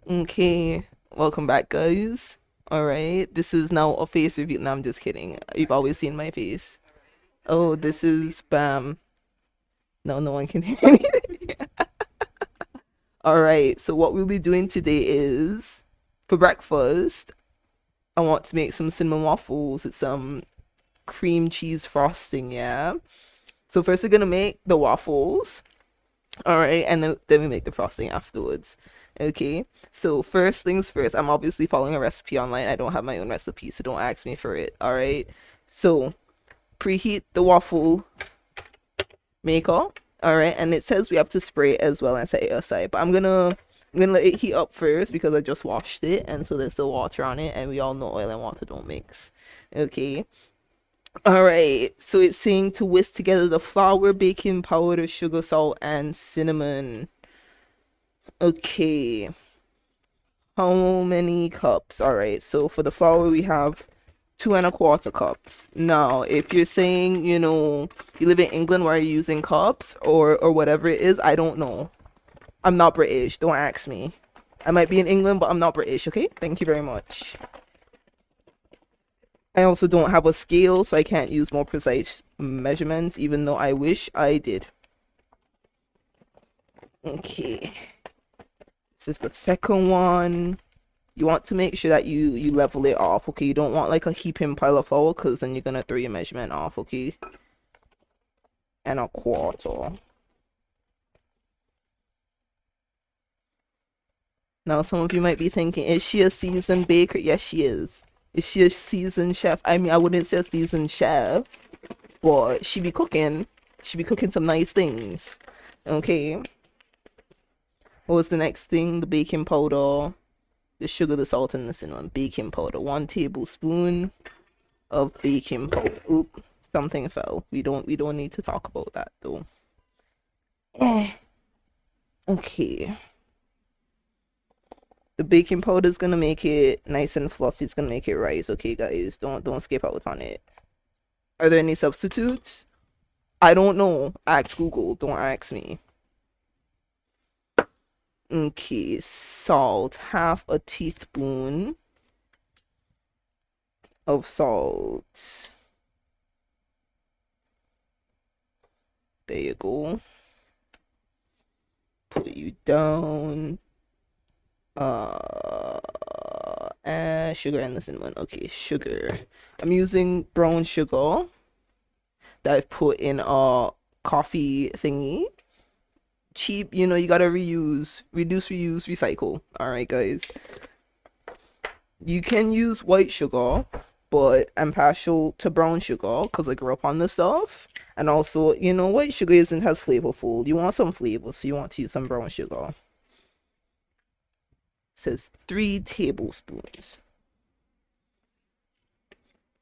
Okay, welcome back, guys. All right, this is now a face review. No, I'm just kidding. You've always seen my face. Oh, this is Bam. No, no one can hear me. All right, so what we'll be doing today is for breakfast, I want to make some cinnamon waffles with some cream cheese frosting. Yeah. So first we're gonna make the waffles. All right, and then we make the frosting afterwards. Okay, so first things first, I'm obviously following a recipe online. I don't have my own recipe, so don't ask me for it. All right, so preheat the waffle maker. All right, and it says we have to spray it as well and set it aside. But I'm gonna let it heat up first because I just washed it, and so there's still water on it, and we all know oil and water don't mix. Okay, all right, so it's saying to whisk together the flour, baking powder, sugar, salt, and cinnamon. Okay, how many cups? All right, so for the flour, we have 2¼ cups. Now, if you're saying, you live in England where you're using cups or whatever it is, I don't know. I'm not British. Don't ask me. I might be in England, but I'm not British, okay? Thank you very much. I also don't have a scale, so I can't use more precise measurements, even though I wish I did. Okay. This is the second one. You want to make sure that you level it off, okay? You don't want like a heaping pile of flour because then you're gonna throw your measurement off, okay? And a quarter. Now some of you might be thinking, is she a seasoned baker? Yes, she is. Is she a seasoned chef? I mean, I wouldn't say a seasoned chef, but she be cooking. She be cooking some nice things. Okay. What was the next thing? The baking powder, the sugar, the salt, and the cinnamon. Baking powder. 1 tablespoon of baking powder. Oop, something fell. We don't need to talk about that though. Okay. The baking powder is gonna make it nice and fluffy. It's gonna make it rise. Okay, guys, don't skip out on it. Are there any substitutes? I don't know. Ask Google. Don't ask me. Okay, salt. Half a teaspoon of salt. There you go. Put you down. And sugar and the cinnamon. Okay, sugar. I'm using brown sugar that I've put in a coffee thingy. Cheap, you gotta reuse, reduce, reuse, recycle. All right, guys. You can use white sugar, but I'm partial to brown sugar because I grew up on this stuff. And also, white sugar isn't as flavorful. You want some flavor, so you want to use some brown sugar. It says 3 tablespoons.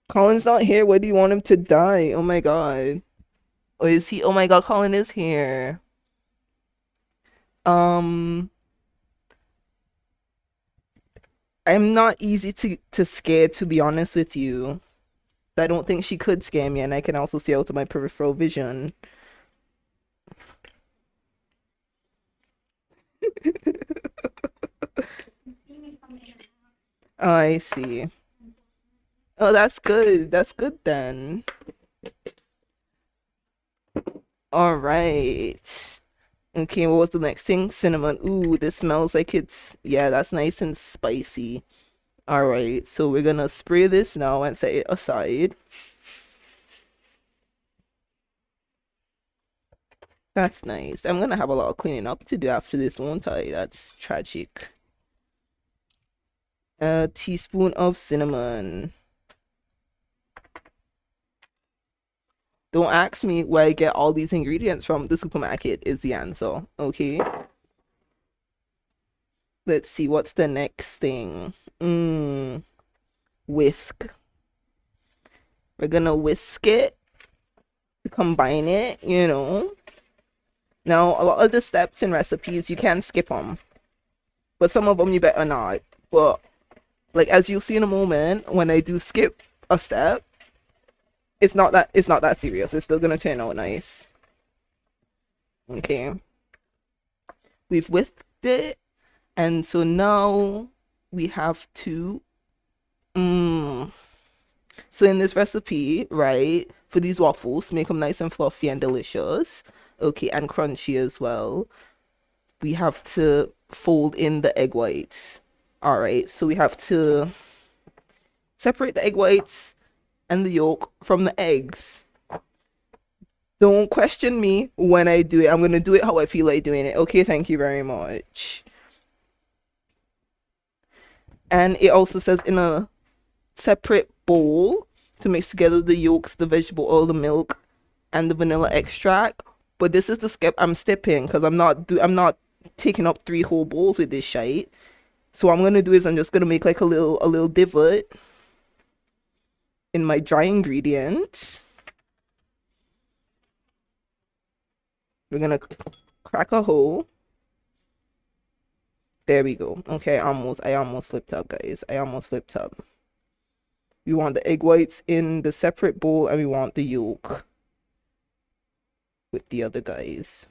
Colin's not here. Why do you want him to die? Oh my god. Oh, is he? Oh my god, Colin is here. Um, I'm not easy to scare, to be honest with you. I don't think she could scare me, and I can also see out of my peripheral vision. Oh, I see. Oh, that's good. That's good then. All right. Okay, what was the next thing? Cinnamon. Ooh, this smells like yeah, that's nice and spicy. All right, so we're gonna spray this now and set it aside. That's nice. I'm gonna have a lot of cleaning up to do after this, won't I? That's tragic. A teaspoon of cinnamon. Don't ask me where I get all these ingredients from. The supermarket is the answer. Okay. Let's see, what's the next thing? Whisk. We're gonna whisk it, combine it, Now, a lot of the steps in recipes, you can skip them. But some of them you better not. But, like, as you'll see in a moment, when I do skip a step, it's not that serious. It's still gonna turn out nice. Okay. We've whisked it. And so now we have to so in this recipe, right, for these waffles, make them nice and fluffy and delicious, okay, and crunchy as well, we have to fold in the egg whites. All right, so we have to separate the egg whites and the yolk from the eggs. Don't question me when I do it. I'm gonna do it how I feel like doing it. Okay, thank you very much. And it also says in a separate bowl to mix together the yolks, the vegetable oil, the milk, and the vanilla extract. But this is the step I'm skipping because I'm not taking up 3 whole bowls with this shite. So what I'm gonna do is I'm just gonna make like a little divot in my dry ingredients. We're gonna crack a hole. There we go. Okay, I almost flipped up, guys. I almost flipped up. We want the egg whites in the separate bowl and we want the yolk with the other guys.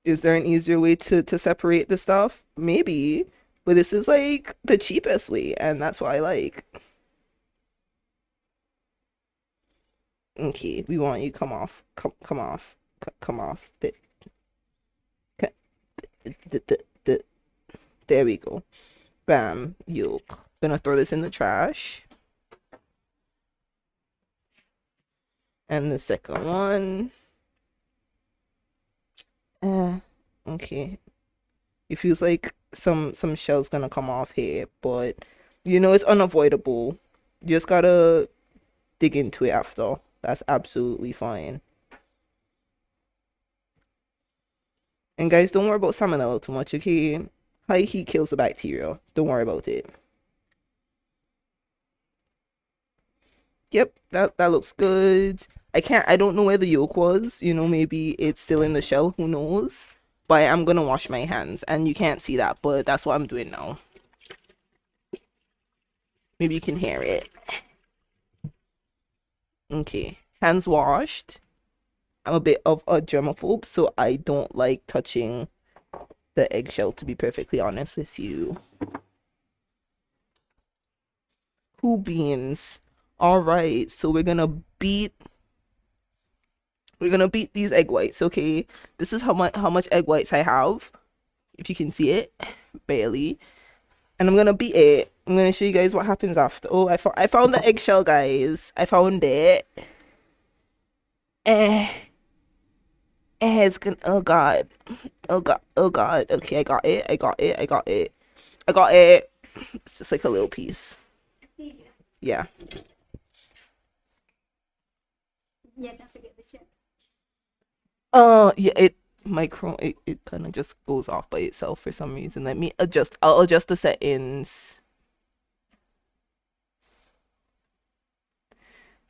Is there an easier way to separate the stuff? Maybe, but this is like the cheapest way, and that's what I like. Okay, we want you come off, come off, come off. There we go. Bam, yolk. Gonna throw this in the trash. And the second one. Okay. It feels like some shell's gonna come off here, but you know it's unavoidable. You just gotta dig into it after. That's absolutely fine. And guys, don't worry about salmonella too much, okay? High heat kills the bacteria. Don't worry about it. Yep, that looks good. I don't know where the yolk was. You know, maybe it's still in the shell, who knows? But I'm gonna wash my hands and you can't see that, but that's what I'm doing now. Maybe you can hear it. Okay, hands washed. I'm a bit of a germaphobe, so I don't like touching the eggshell, to be perfectly honest with you. Cool beans. All right, so we're gonna beat these egg whites, okay? This is how much egg whites I have, if you can see it, barely. And I'm gonna beat it. I'm gonna show you guys what happens after. Oh, I found the eggshell, guys. I found it. Eh, it's gonna. Oh God. Oh God. Oh God. Okay, I got it. I got it. I got it. I got it. It's just like a little piece. Yeah. Yeah, don't forget the shit. Yeah. It kind of just goes off by itself for some reason. Let me adjust. I'll adjust the settings.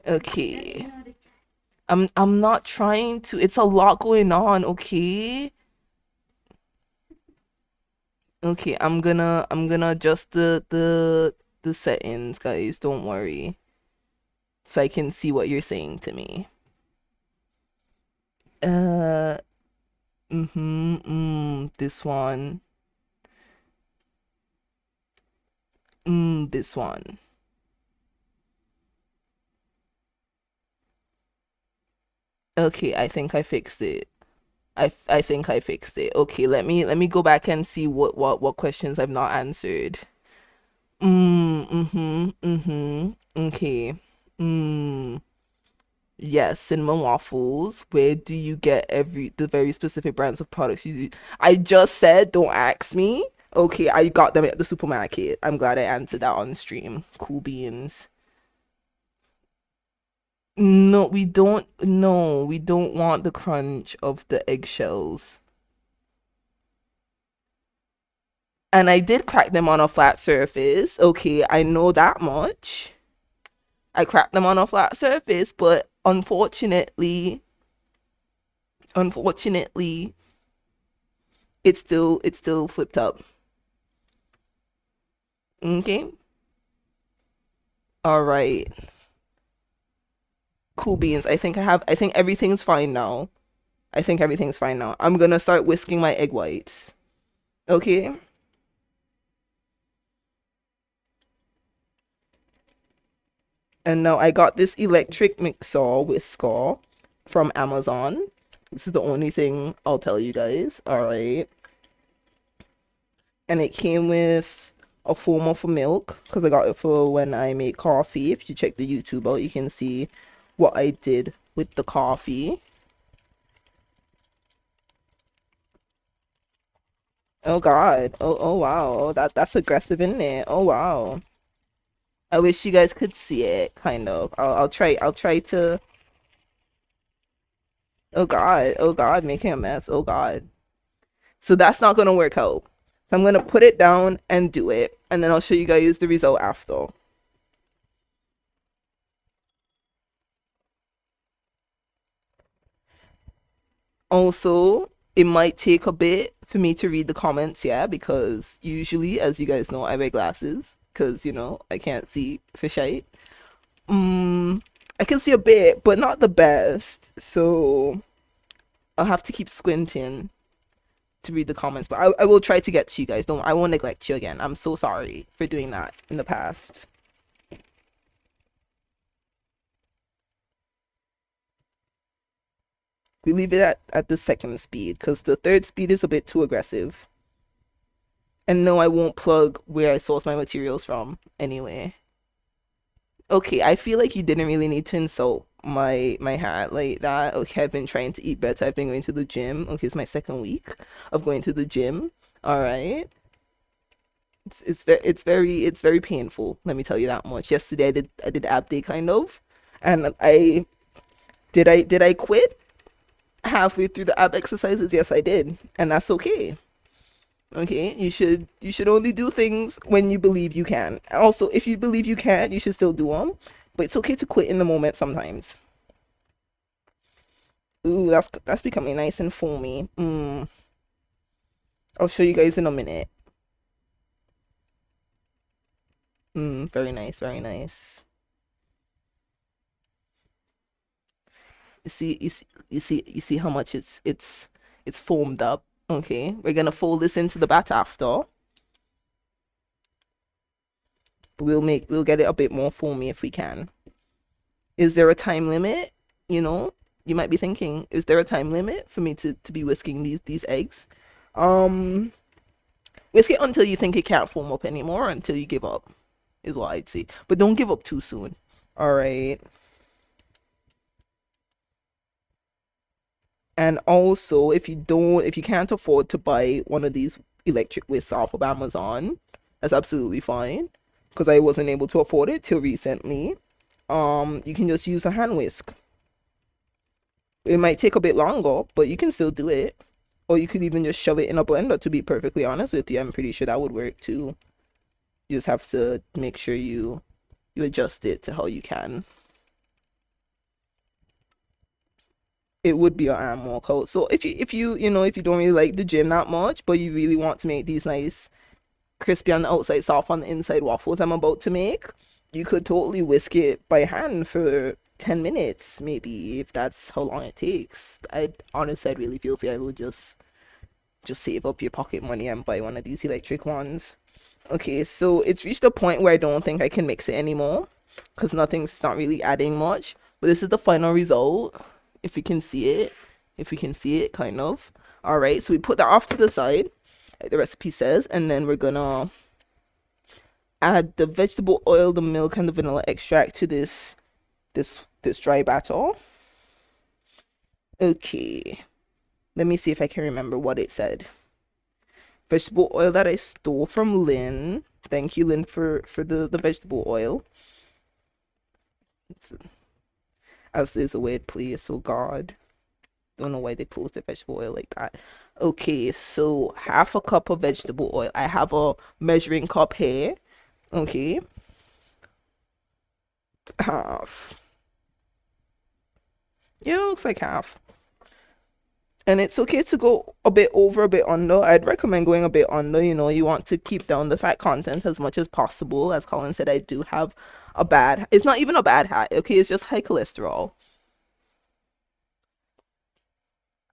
Okay. I'm not trying to. It's a lot going on, okay? Okay, I'm gonna adjust the settings, guys. Don't worry. So I can see what you're saying to me. Uh this one. This one. Okay, I think I fixed it. I think I fixed it. Okay, let me go back and see what questions I've not answered. Okay. Mm. Yes, cinnamon waffles. Where do you get the very specific brands of products you use? I just said don't ask me. Okay, I got them at the supermarket. I'm glad I answered that on stream. Cool beans. No, we don't. No, we don't want the crunch of the eggshells. And I did crack them on a flat surface. Okay, I know that much. I cracked them on a flat surface, but unfortunately, it's still flipped up. Okay. All right. Cool beans. I think everything's fine now. I think everything's fine now. I'm gonna start whisking my egg whites. Okay. And now I got this electric mixer whisker from Amazon. This is the only thing I'll tell you guys. All right. And it came with a foam of milk because I got it for when I make coffee. If you check the YouTube out, you can see what I did with the coffee. Oh God. Oh wow. Oh, that's aggressive, isn't it? Oh wow. I wish you guys could see it, kind of. I'll try to. Oh God. Oh God, making a mess. Oh God. So that's not gonna work out. So I'm gonna put it down and do it, and then I'll show you guys the result after. Also, it might take a bit for me to read the comments, yeah, because usually, as you guys know, I wear glasses because I can't see for shite. Mm, I can see a bit, but not the best. So I'll have to keep squinting to read the comments. But I will try to get to you guys. Don't I won't neglect you again. I'm so sorry for doing that in the past. We leave it at the second speed because the third speed is a bit too aggressive. And no, I won't plug where I source my materials from anyway. Okay, I feel like you didn't really need to insult my hat like that. Okay, I've been trying to eat better. I've been going to the gym. Okay, it's my second week of going to the gym. All right. It's very painful. Let me tell you that much. Yesterday I did ab day kind of, and I quit halfway through the ab exercises. Yes, I did, and that's okay. Okay, you should only do things when you believe you can. Also, if you believe you can, you should still do them. But it's okay to quit in the moment sometimes. Ooh, that's becoming nice and foamy. I'll show you guys in a minute. Very nice, very nice. You see how much it's foamed up. Okay, we're gonna fold this into the bat after. We'll get it a bit more foamy if we can. Is there a time limit? You know, you might be thinking, is there a time limit for me to be whisking these eggs? Um, Whisk it until you think it can't foam up anymore, until you give up, is what I'd say. But don't give up too soon. All right. And also, if you can't afford to buy one of these electric whisks off of Amazon, that's absolutely fine. Because I wasn't able to afford it till recently. You can just use a hand whisk. It might take a bit longer, but you can still do it. Or you could even just shove it in a blender, to be perfectly honest with you. I'm pretty sure that would work too. You just have to make sure you adjust it to how you can. It would be an arm workout. So if you don't really like the gym that much, but you really want to make these nice crispy on the outside, soft on the inside waffles I'm about to make, you could totally whisk it by hand for 10 minutes, maybe, if that's how long it takes. I'd really feel free. I would just save up your pocket money and buy one of these electric ones. Okay, so it's reached a point where I don't think I can mix it anymore because nothing's not really adding much. But this is the final result. If you can see it, if we can see it, kind of. All right, so we put that off to the side, like the recipe says, and then we're gonna add the vegetable oil, the milk, and the vanilla extract to this dry batter. Okay, let me see if I can remember what it said. Vegetable oil that I stole from Lynn. Thank you, Lynn, for the vegetable oil. It's, as there's a weird place, oh God. Don't know why they closed the vegetable oil like that. Okay, so half a cup of vegetable oil. I have a measuring cup here. Okay. Half. Yeah, looks like half. And it's okay to go a bit over, a bit under. I'd recommend going a bit under. You want to keep down the fat content as much as possible. As Colin said, I do have it's not even a bad hat, okay? It's just high cholesterol.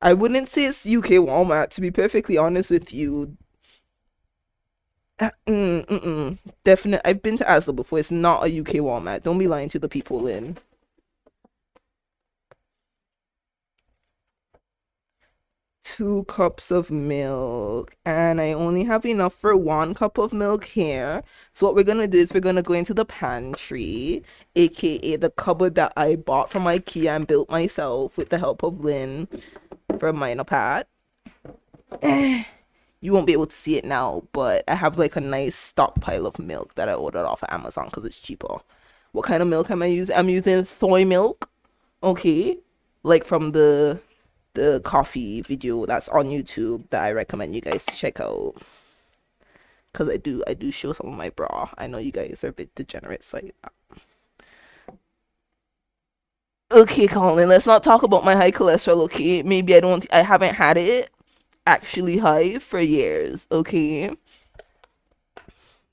I wouldn't say it's UK Walmart, to be perfectly honest with you. Definitely, I've been to Asda before. It's not a UK Walmart. Don't be lying to the people, Lynn. 2 cups of milk, and I only have enough for 1 cup of milk here. So what we're gonna do is we're gonna go into the pantry, aka the cupboard that I bought from IKEA and built myself with the help of Lynn for a minor part. You won't be able to see it now, but I have like a nice stockpile of milk that I ordered off of Amazon because it's cheaper. What kind of milk am I using? I'm using soy milk. Okay, like from the coffee video that's on YouTube that I recommend you guys check out. Cause I do show some of my bra. I know you guys are a bit degenerate, so okay, Colin, let's not talk about my high cholesterol, okay? Maybe I haven't had it actually high for years, okay?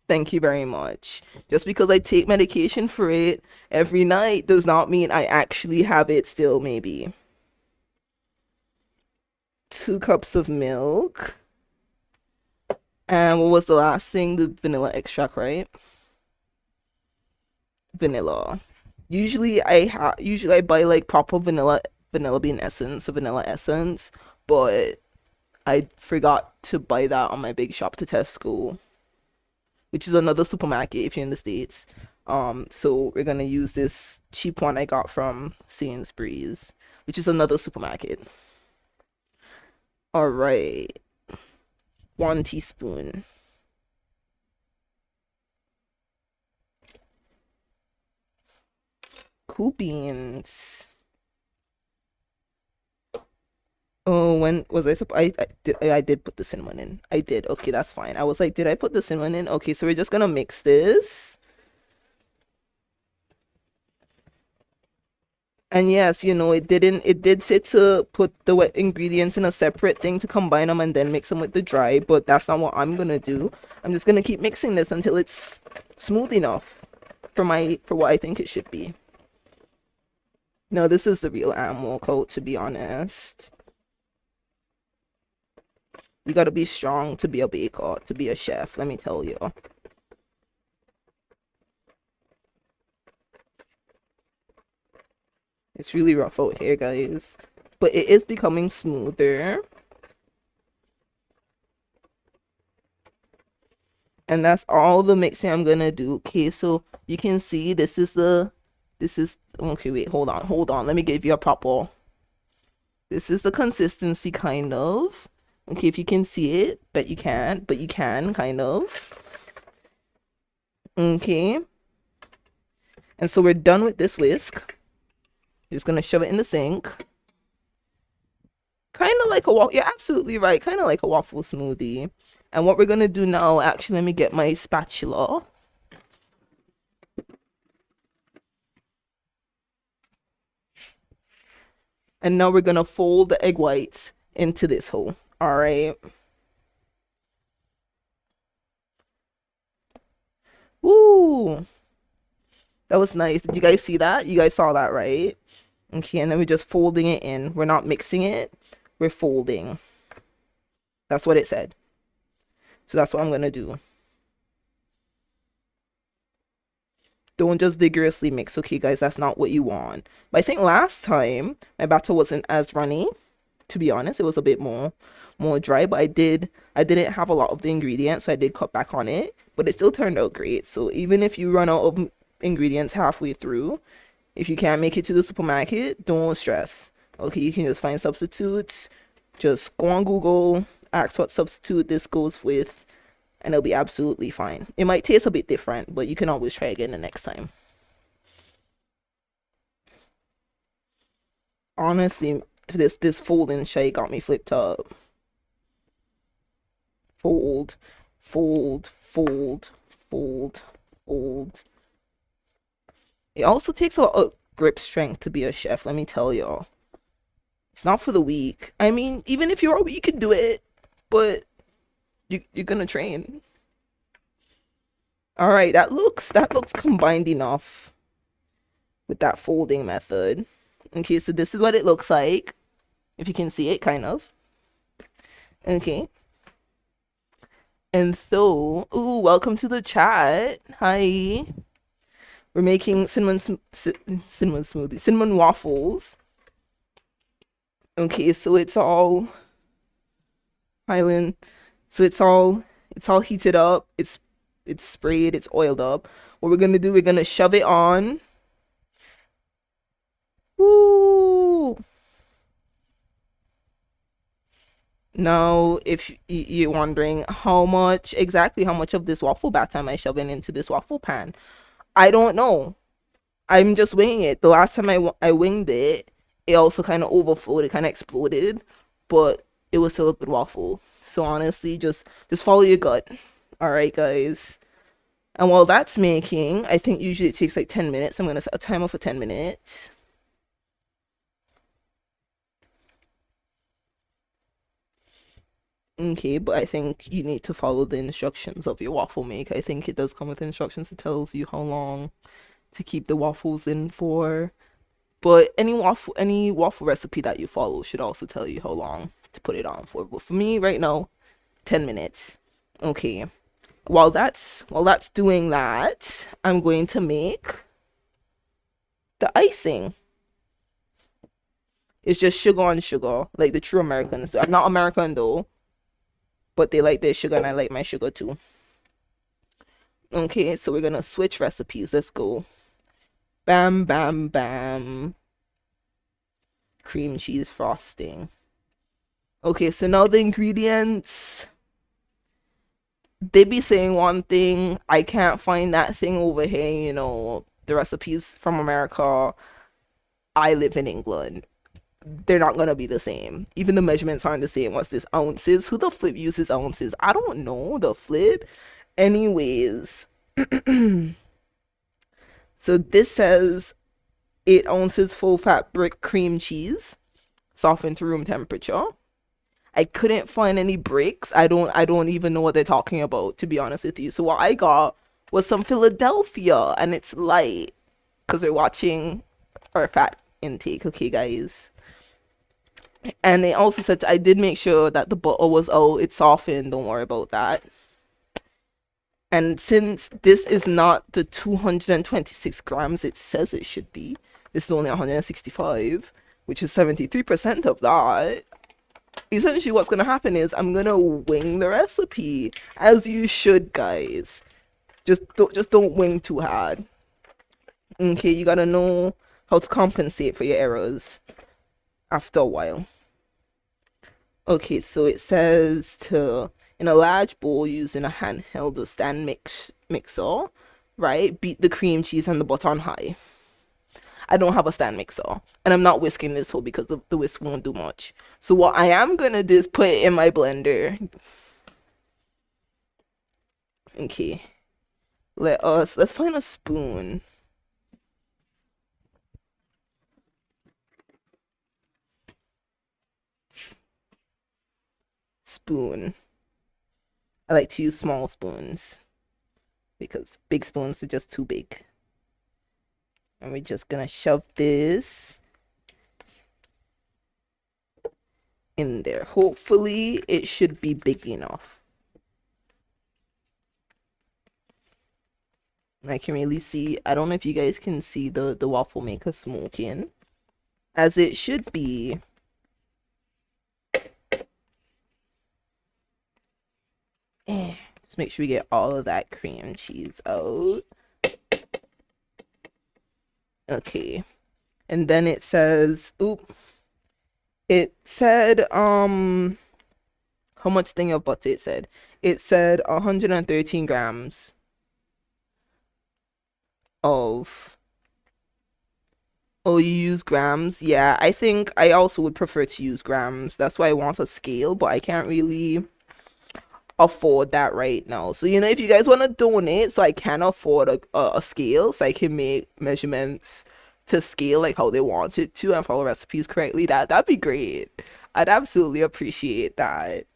Thank you very much. Just because I take medication for it every night does not mean I actually have it still, maybe. 2 cups of milk. And what was the last thing? The vanilla extract, right? Vanilla. Usually I buy like proper vanilla bean essence, or vanilla essence, but I forgot to buy that on my big shop to Tesco, which is another supermarket if you're in the States. So we're gonna use this cheap one I got from Sainsbury's, which is another supermarket. All right, 1 teaspoon. Cool beans. Oh, when was I supposed? I did put the cinnamon in. I did. Okay, that's fine. I was like, did I put the cinnamon in? Okay, so we're just gonna mix this. And yes, it did say to put the wet ingredients in a separate thing to combine them and then mix them with the dry, but that's not what I'm gonna do. I'm just gonna keep mixing this until it's smooth enough for what I think it should be. No, this is the real animal coat, to be honest. You gotta be strong to be a baker, to be a chef, let me tell you. It's really rough out here, guys. But it is becoming smoother. And that's all the mixing I'm gonna do. Okay, so you can see okay, wait, hold on. Let me give you a proper. This is the consistency, kind of. Okay, if you can see it, but you can't, but you can, kind of. Okay. And so we're done with this whisk. Just gonna shove it in the sink. Kind of like you're absolutely right. Kind of like a waffle smoothie. And what we're gonna do now, actually, let me get my spatula. And now we're gonna fold the egg whites into this hole. All right. Ooh, that was nice. Did you guys see that? You guys saw that, right? Okay, and then we're just folding it in. We're not mixing it. We're folding. That's what it said. So that's what I'm gonna do. Don't just vigorously mix, okay, guys? That's not what you want. But I think last time my batter wasn't as runny. To be honest, it was a bit more dry, but I didn't have a lot of the ingredients, so I did cut back on it, but it still turned out great. So even if you run out of ingredients halfway through, if you can't make it to the supermarket, don't stress. Okay, you can just find substitutes. Just go on Google, ask what substitute this goes with, and it'll be absolutely fine. It might taste a bit different, but you can always try again the next time. Honestly, this folding shit got me flipped up. Fold, fold, fold, fold, fold. It also takes a lot of grip strength to be a chef, let me tell y'all. It's not for the weak. I mean, even if you're weak, you can do it, but you're gonna train. All right, that looks combined enough with that folding method. Okay, so this is what it looks like. If you can see it, kind of. Okay. And so, ooh, welcome to the chat. Hi. We're making cinnamon waffles. Okay, so it's all Highland. So it's all heated up. It's sprayed, it's oiled up. What we're gonna do, we're gonna shove it on. Woo! Now, if you're wondering exactly how much of this waffle batter am I shoving into this waffle pan, I don't know. I'm just winging it. The last time I winged it, it also kind of overflowed. It kind of exploded, but it was still a good waffle. So honestly, just follow your gut. All right, guys. And while that's making, I think usually it takes like 10 minutes. I'm gonna set a timer for 10 minutes. Okay, but I think you need to follow the instructions of your waffle make. I think it does come with instructions. It tells you how long to keep the waffles in for. But any waffle recipe that you follow should also tell you how long to put it on for. But for me right now, 10 minutes. Okay. While that's doing that, I'm going to make the icing. It's just sugar on sugar, like the true Americans. I'm not American though, but they like their sugar and I like my sugar too. Okay, so we're gonna switch recipes. Let's go. Bam, bam, bam. Cream cheese frosting. Okay, so now the ingredients. They be saying one thing. I can't find that thing over here, the recipes from America. I live in England. They're not gonna be the same. Even the measurements aren't the same. What's this? Ounces? Who the flip uses ounces? I don't know. The flip. Anyways, so this says 8 ounces full fat brick cream cheese, softened to room temperature. I couldn't find any bricks. I don't even know what they're talking about, to be honest with you. So what I got was some Philadelphia, and it's light because we're watching our fat intake. Okay, guys. And they also said I did make sure that the butter was it's softened. Don't worry about that. And since this is not the 226 grams it says it should be, this is only 165, which is 73% of that. Essentially what's going to happen is I'm going to wing the recipe, as you should, guys. Just don't wing too hard. Okay, you got to know how to compensate for your errors after a while. Okay, so it says to, in a large bowl using a handheld or stand mixer, right? Beat the cream cheese and the butter on high. I don't have a stand mixer, and I'm not whisking this whole because the whisk won't do much. So what I am gonna do is put it in my blender. Okay, let's find a spoon. Spoon. I like to use small spoons because big spoons are just too big. And we're just gonna shove this in there. Hopefully it should be big enough. I can really see, I don't know if you guys can see the waffle maker smoking, as it should be. Just make sure we get all of that cream cheese out. Okay. And then it says, it said, how much thing of butter it said? It said 113 grams of, you use grams? Yeah, I think I also would prefer to use grams. That's why I want a scale, but I can't really afford that right now. So, if you guys want to donate so I can afford a scale, so I can make measurements to scale like how they want it to and follow recipes correctly, that'd be great. I'd absolutely appreciate that.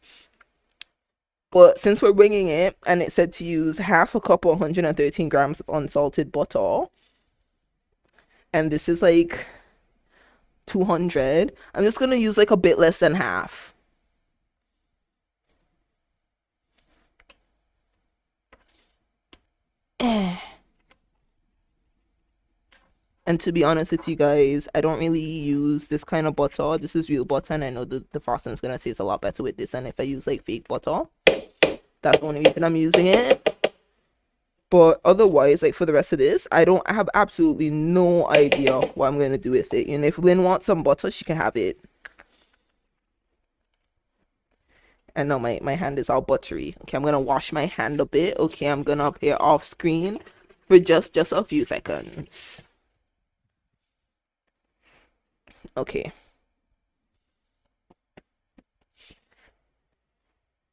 But since we're winging it and it said to use half a cup of 113 grams of unsalted butter, and this is like 200. I'm just gonna use like a bit less than half. And to be honest with you guys, I don't really use this kind of butter. This is real butter, and I know the frosting is gonna taste a lot better with this than if I use like fake butter. That's the only reason I'm using it. But otherwise, like for the rest of this, I have absolutely no idea what I'm gonna do with it. And if Lynn wants some butter, she can have it. And now my hand is all buttery. Okay, I'm gonna wash my hand a bit. Okay, I'm gonna appear off screen for just a few seconds. Okay.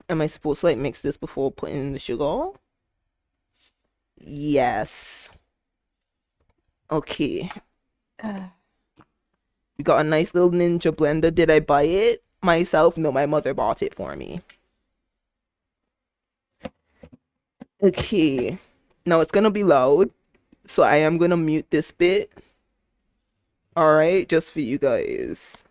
Am I supposed to like mix this before putting in the sugar? Yes. Okay. We got a nice little ninja blender. Did I buy it myself? No, my mother bought it for me. Okay. Now it's gonna be loud, so I am gonna mute this bit. Alright, just for you guys.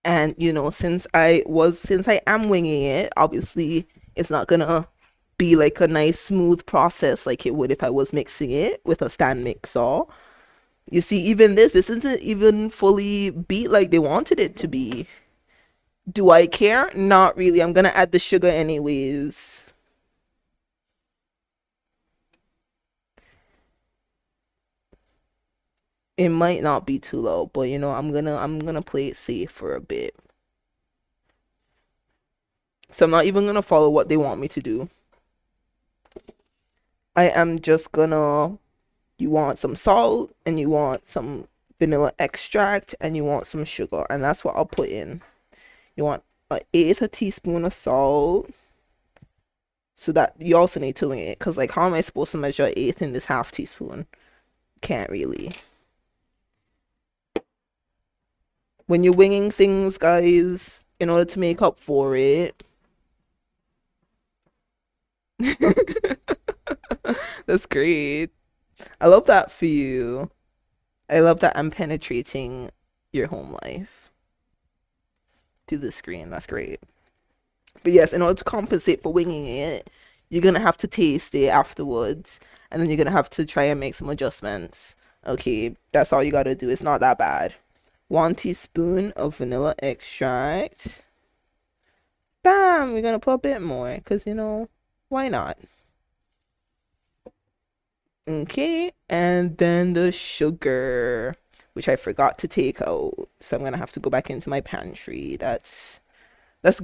And you know, since I am winging it, obviously it's not gonna be like a nice smooth process like it would if I was mixing it with a stand mixer. You see, even this isn't even fully beat like they wanted it to be. Do I care? Not really. I'm gonna add the sugar anyways. It might not be too low, but you know, I'm gonna play it safe for a bit. So I'm not even gonna follow what they want me to do. I am just gonna, you want some salt and you want some vanilla extract and you want some sugar, and that's what I'll put in. You want an eighth a teaspoon of salt. So that you also need to wing it, because like how am I supposed to measure eighth in this half teaspoon? Can't really. When you're winging things, guys, in order to make up for it. That's great. I love that for you. I love that I'm penetrating your home life through the screen. That's great. But yes, in order to compensate for winging it, you're gonna have to taste it afterwards, and then you're gonna have to try and make some adjustments. Okay, that's all you gotta do. It's not that bad. 1 teaspoon of vanilla extract. Bam! We're gonna put a bit more, because you know, why not? Okay, and then the sugar, which I forgot to take out, so I'm gonna have to go back into my pantry. That's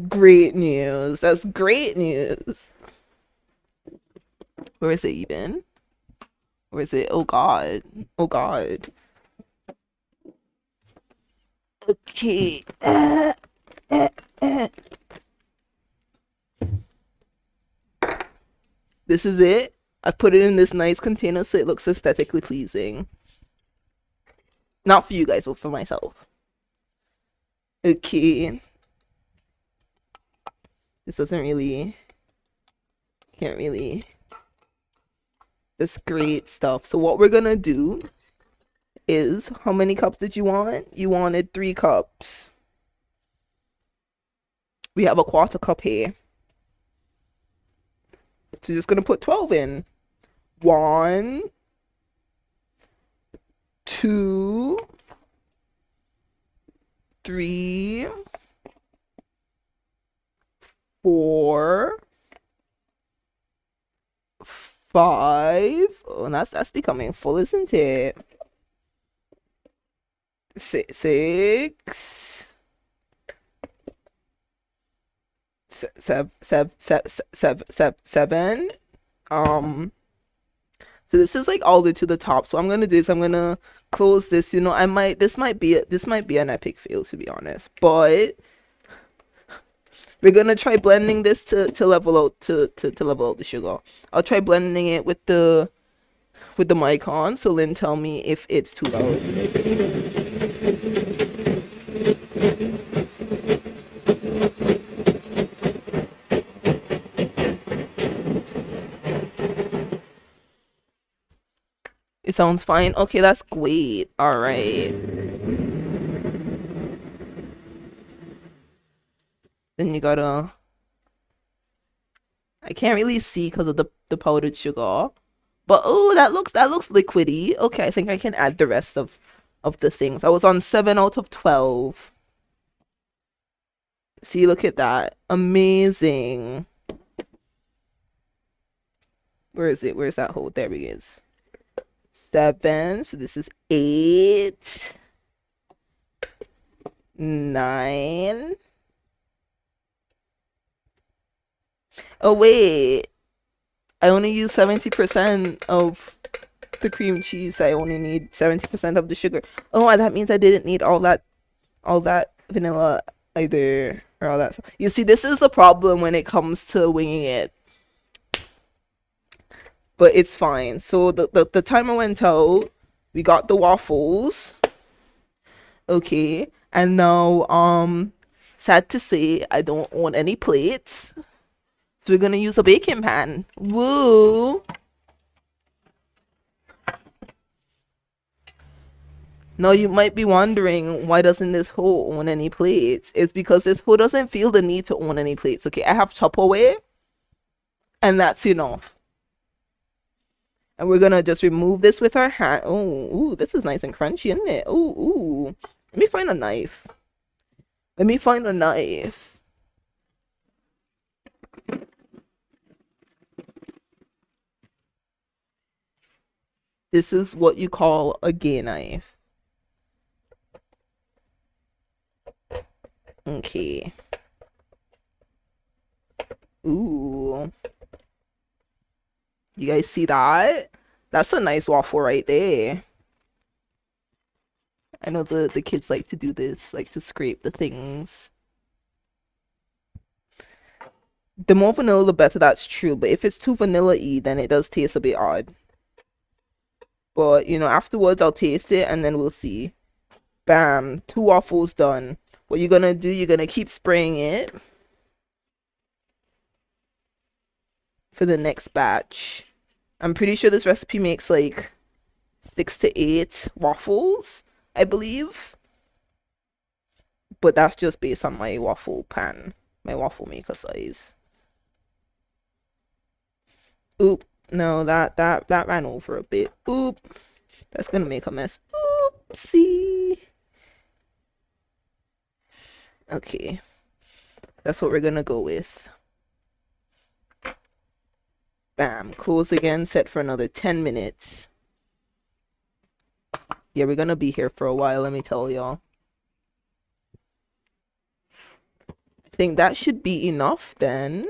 great news. That's great news. Where is it even? Where is it? Oh God. Oh God. Okay. This is it. I put it in this nice container so it looks aesthetically pleasing. Not for you guys, but for myself. Okay. This doesn't really, can't really. That's great stuff. So what we're gonna do is, how many cups did you want? You wanted 3 cups. We have a 1/4 cup here. So you're just gonna put 12 in. 1, 2, 3, 4, 5. Oh, and that's becoming full, isn't it? 6, 7. So this is like all the way to the top. So what I'm gonna do is I'm gonna close this. You know, this might be an epic fail, to be honest, but We're gonna try blending this to level out to level out the sugar. I'll try blending it with the mic on, so Lynn tell me if it's too loud. It sounds fine. Okay, that's great. All right. Then you gotta. I can't really see because of the powdered sugar, but oh, that looks liquidy. Okay, I think I can add the rest of the things. I was on 7 out of 12. See, look at that. Amazing. Where is it? Where's that hole? There it is. 7. So this is 8. 9. Oh, wait. I only use 70% of the cream cheese. I only need 70% of the sugar. Oh, that means I didn't need all that vanilla either, or all that stuff. You see, this is the problem when it comes to winging it. But it's fine. So the timer went out. We got the waffles. Okay. And now sad to say I don't own any plates. So we're gonna use a baking pan. Woo! Now you might be wondering, why doesn't this hoe own any plates? It's because this hoe doesn't feel the need to own any plates. Okay, I have Tupperware, and that's enough. And we're gonna just remove this with our hand. Oh, ooh, this is nice and crunchy, isn't it? Ooh, ooh. Let me find a knife. Let me find a knife. This is what you call a gay knife. Okay. Ooh. You guys see that? That's a nice waffle right there. I know the kids like to do this, like to scrape the things. The more vanilla, the better, that's true. But if it's too vanilla-y, then it does taste a bit odd. But, afterwards I'll taste it and then we'll see. Bam, 2 waffles done. What you're gonna do, you're gonna keep spraying it for the next batch. I'm pretty sure this recipe makes like 6 to 8 waffles, I believe. But that's just based on my waffle pan, my waffle maker size. Oop, no, that ran over a bit. Oop, that's gonna make a mess. Oopsie. Okay, that's what we're gonna go with. Bam, close again, set for another 10 minutes. Yeah, we're gonna be here for a while, let me tell y'all. I think that should be enough then.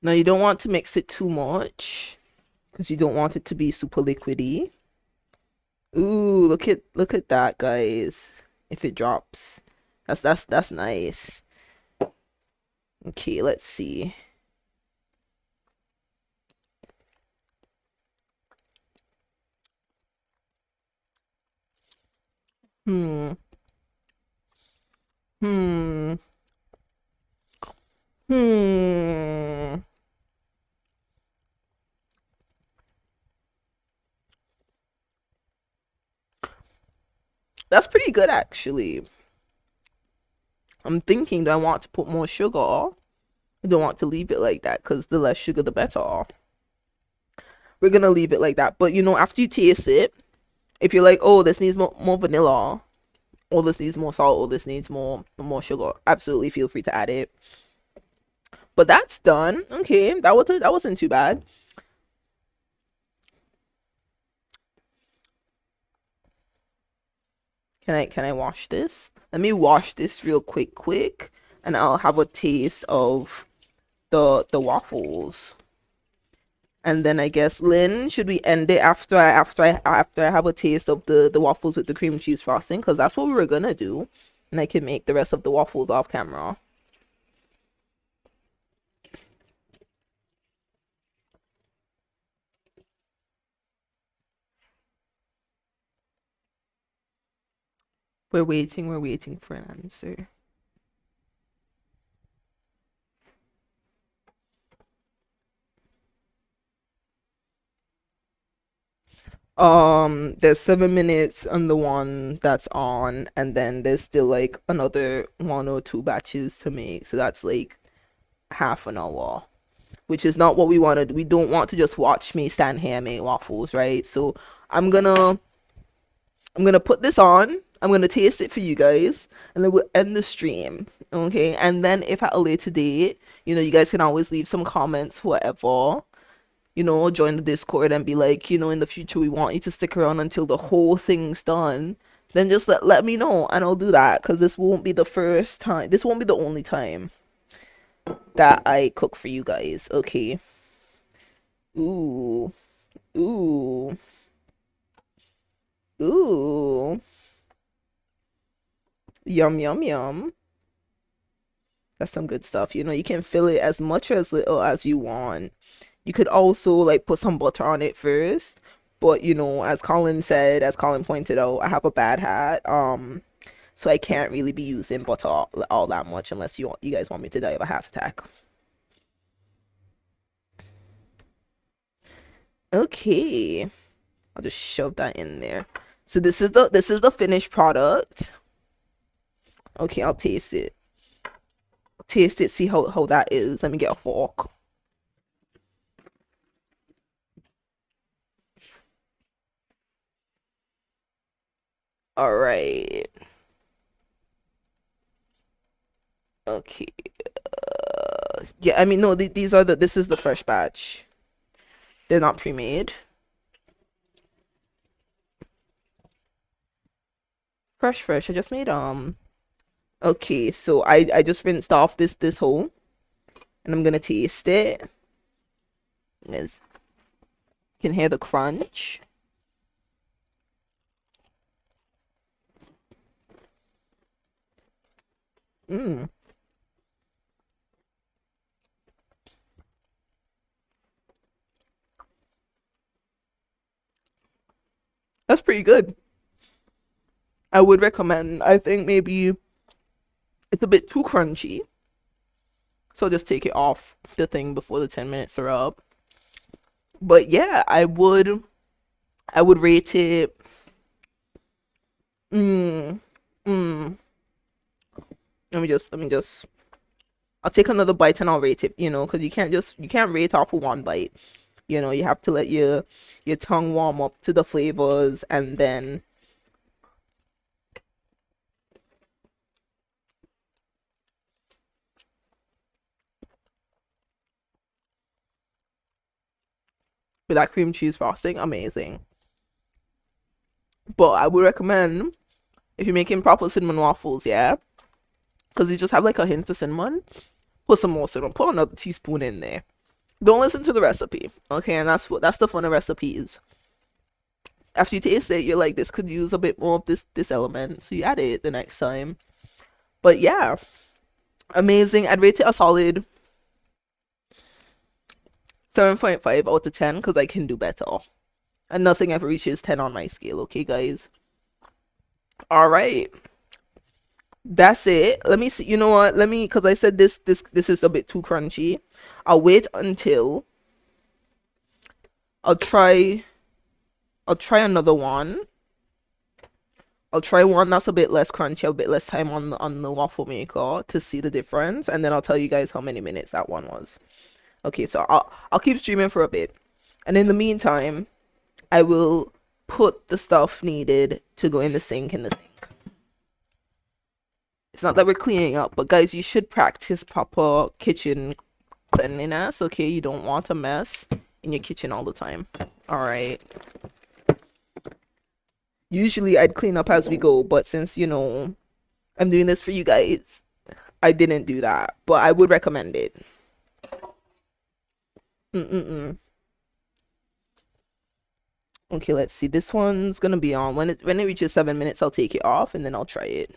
Now you don't want to mix it too much because you don't want it to be super liquidy. Ooh, look at that, guys. If it drops. That's nice. Okay, let's see. Hmm. Hmm. Hmm. That's pretty good, actually. I'm thinking, do I want to put more sugar? I don't want to leave it like that because the less sugar, the better. We're gonna leave it like that. But after you taste it, if you're like, oh, this needs more vanilla, or this needs more salt, or this needs more sugar, absolutely feel free to add it. But that's done. Okay, that wasn't too bad. Can I wash this? Let me wash this real quick. and I'll have a taste of the waffles. And then I guess Lynn, should we end it after I have a taste of the waffles with the cream cheese frosting? Because that's what we were gonna do, and I can make the rest of the waffles off camera. We're waiting for an answer. There's 7 minutes on the one that's on, and then there's still like another 1 or 2 batches to make, so that's like half an hour, which is not what we wanted. We don't want to just watch me stand here and make waffles, right? So I'm gonna I'm gonna put this on. I'm gonna taste it for you guys, and then we'll end the stream. Okay. And then if at a later date, you guys can always leave some comments, whatever. Join the Discord and be like, in the future we want you to stick around until the whole thing's done. Then just let me know, and I'll do that, because this won't be the first time. This won't be the only time that I cook for you guys. Okay. Ooh. Ooh. Ooh. Yum, yum, yum. That's some good stuff. You can fill it as much or as little as you want. You could also like put some butter on it first. But as Colin pointed out, I have a bad hat. So I can't really be using butter all that much unless you guys want me to die of a heart attack. Okay. I'll just shove that in there. So this is the finished product. Okay, I'll taste it. See how that is. Let me get a fork. All right. Okay. Yeah, I mean, no, this is the fresh batch. They're not pre-made. Fresh. I just made Okay, so I just rinsed off this whole, and I'm gonna taste it. As you can hear the crunch. Mmm. That's pretty good. I would recommend. I think maybe it's a bit too crunchy, so just take it off the thing before the 10 minutes are up. But yeah, I would rate it. Mm, mm. Let me just. I'll take another bite and I'll rate it. Because you can't rate off of one bite. You have to let your tongue warm up to the flavors, and then with that cream cheese frosting, amazing. But I would recommend, if you're making proper cinnamon waffles, yeah, because they just have like a hint of cinnamon. Put some more cinnamon. Put another teaspoon in there. Don't listen to the recipe, okay? And that's the fun of recipes. After you taste it, you're like, this could use a bit more of this element, so you add it the next time. But yeah, amazing. I'd rate it a solid 7.5 out of 10, because I can do better, and nothing ever reaches 10 on my scale. Okay, guys. All right. That's it. Let me see. You know what? Because I said this is a bit too crunchy. I'll wait until I'll try I'll try another one. I'll try one that's a bit less crunchy, a bit less time on the waffle maker to see the difference, and then I'll tell you guys how many minutes that one was. Okay, so I'll keep streaming for a bit, and in the meantime, I will put the stuff needed to go in the sink It's not that we're cleaning up, but guys, you should practice proper kitchen cleanliness. Okay, you don't want a mess in your kitchen all the time. All right. Usually I'd clean up as we go, but since I'm doing this for you guys, I didn't do that, but I would recommend it. Mm-mm-mm. Okay, let's see. This one's gonna be on. When it reaches 7 minutes, I'll take it off and then I'll try it.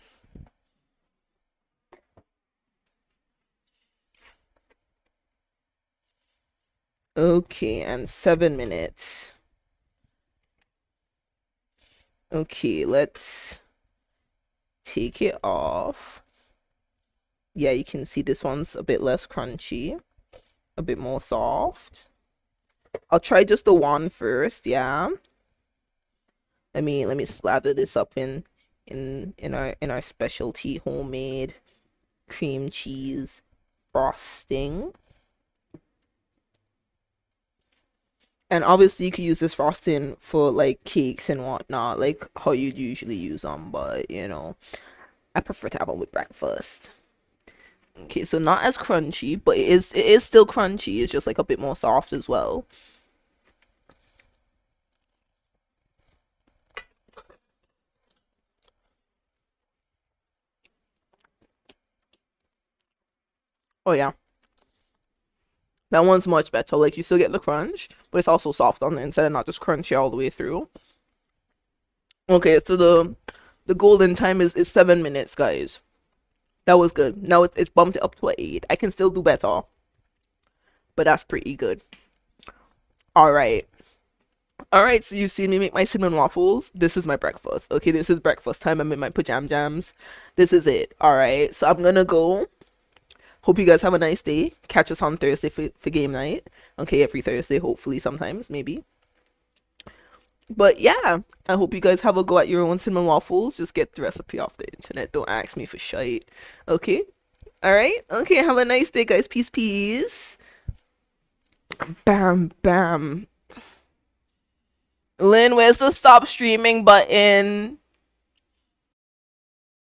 Okay, and 7 minutes. Okay, let's take it off. Yeah, you can see this one's a bit less crunchy, a bit more soft. I'll try just the one first, yeah. Let me slather this up in our specialty homemade cream cheese frosting. And obviously you could use this frosting for like cakes and whatnot, like how you'd usually use them, but I prefer to have them with breakfast. Okay, so not as crunchy, but it is still crunchy. It's just like a bit more soft as well. Oh yeah, that one's much better. Like you still get the crunch, but it's also soft on the inside and not just crunchy all the way through. Okay, so the golden time is 7 minutes, guys. That was good. Now it's bumped up to an 8. I can still do better, but that's pretty good. All right. All right, so you've seen me make my cinnamon waffles. This is my breakfast. Okay, this is breakfast time. I'm in my pajam jams. This is it. All right, so I'm gonna go. Hope you guys have a nice day. Catch us on Thursday for game night. Okay, every Thursday, hopefully, sometimes, maybe. But yeah, I hope you guys have a go at your own cinnamon waffles. Just get the recipe off the internet. Don't ask me for shite. Okay? All right? Okay, have a nice day, guys. Peace, peace. Bam, bam. Lynn, where's the stop streaming button?